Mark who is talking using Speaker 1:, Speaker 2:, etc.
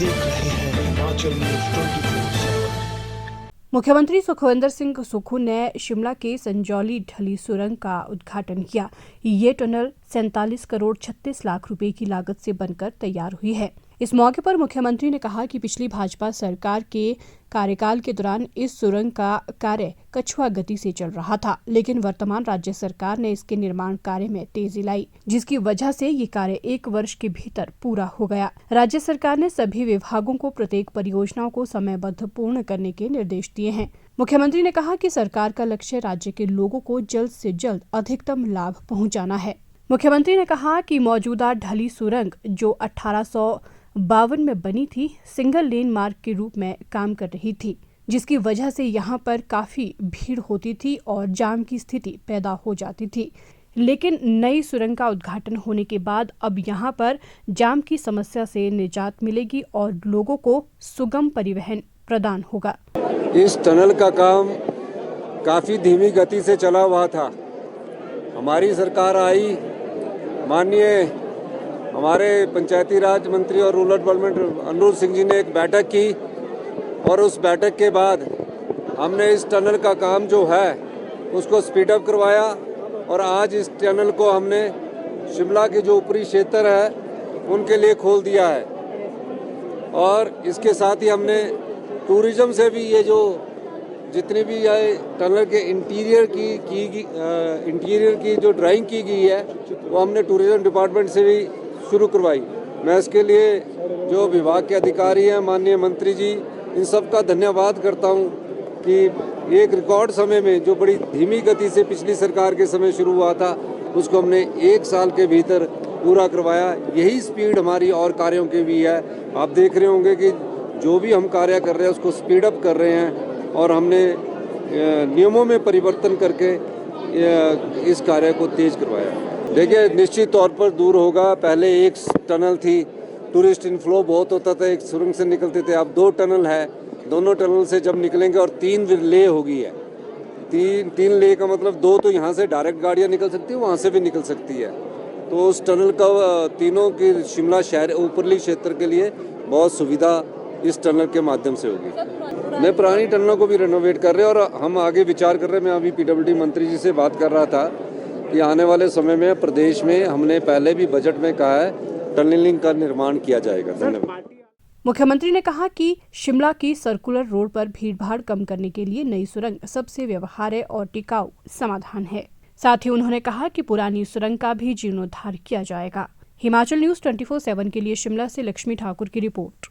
Speaker 1: देख रहे हैं हिमाचल न्यूज 24/7।
Speaker 2: मुख्यमंत्री सुखविंदर सिंह सुक्खू ने शिमला के संजौली ढली सुरंग का उद्घाटन किया। ये टनल 47 करोड़ 36 लाख रुपए की लागत से बनकर तैयार हुई है। इस मौके पर मुख्यमंत्री ने कहा कि पिछली भाजपा सरकार के कार्यकाल के दौरान इस सुरंग का कार्य कछुआ गति से चल रहा था, लेकिन वर्तमान राज्य सरकार ने इसके निर्माण कार्य में तेजी लाई, जिसकी वजह से ये कार्य 1 वर्ष के भीतर पूरा हो गया। राज्य सरकार ने सभी विभागों को प्रत्येक परियोजनाओं को समयबद्ध पूर्ण करने के निर्देश दिए हैं। मुख्यमंत्री ने कहा कि सरकार का लक्ष्य राज्य के लोगों को जल्द से जल्द अधिकतम लाभ पहुँचाना है। मुख्यमंत्री ने कहा कि मौजूदा ढली सुरंग जो 1852 में बनी थी, सिंगल लेन मार्ग के रूप में काम कर रही थी, जिसकी वजह से यहां पर काफी भीड़ होती थी और जाम की स्थिति पैदा हो जाती थी। लेकिन नई सुरंग का उद्घाटन होने के बाद अब यहां पर जाम की समस्या से निजात मिलेगी और लोगों को सुगम परिवहन प्रदान होगा।
Speaker 3: इस टनल का काम काफी धीमी गति से चला हुआ था। हमारी सरकार आई, माननीय हमारे पंचायती राज मंत्री और रूरल डेवलपमेंट अनुरोध सिंह जी ने एक बैठक की और उस बैठक के बाद हमने इस टनल का काम जो है उसको स्पीड अप करवाया और आज इस टनल को हमने शिमला के जो ऊपरी क्षेत्र है उनके लिए खोल दिया है। और इसके साथ ही हमने टूरिज्म से भी ये जो जितनी भी टनल के इंटीरियर की जो ड्राइंग की गई है वो हमने टूरिज्म डिपार्टमेंट से भी शुरू करवाई। मैं इसके लिए जो विभाग के अधिकारी हैं, माननीय मंत्री जी, इन सब का धन्यवाद करता हूं कि एक रिकॉर्ड समय में जो बड़ी धीमी गति से पिछली सरकार के समय शुरू हुआ था उसको हमने 1 साल के भीतर पूरा करवाया। यही स्पीड हमारी और कार्यों की भी है। आप देख रहे होंगे कि जो भी हम कार्य कर रहे हैं उसको स्पीड अप कर रहे हैं और हमने नियमों में परिवर्तन करके इस कार्य को तेज करवाया। देखिए, निश्चित तौर पर दूर होगा। पहले एक टनल थी, टूरिस्ट इनफ्लो बहुत होता था, एक सुरंग से निकलते थे। अब 2 टनल है, दोनों टनल से जब निकलेंगे और 3 ले होगी है। 3 ले का मतलब 2 तो यहाँ से डायरेक्ट गाड़ियाँ निकल सकती है, वहाँ से भी निकल सकती है। तो उस टनल का तीनों की शिमला शहर ऊपरली क्षेत्र के लिए बहुत सुविधा इस टनल के माध्यम से होगी। मैं पुरानी टनलों को भी रेनोवेट कर रहे हैं और हम आगे विचार कर रहे हैं। मैं अभी पीडब्ल्यूडी मंत्री जी से बात कर रहा था कि आने वाले समय में प्रदेश में हमने पहले भी बजट में कहा है टनलिंग का निर्माण किया जाएगा। धन्यवाद।
Speaker 2: मुख्यमंत्री ने कहा कि शिमला की सर्कुलर रोड पर भीड़भाड़ कम करने के लिए नई सुरंग सबसे व्यवहार्य और टिकाऊ समाधान है। साथ ही उन्होंने कहा कि पुरानी सुरंग का भी जीर्णोद्धार किया जाएगा। हिमाचल न्यूज 24/7 के लिए शिमला से लक्ष्मी ठाकुर की रिपोर्ट।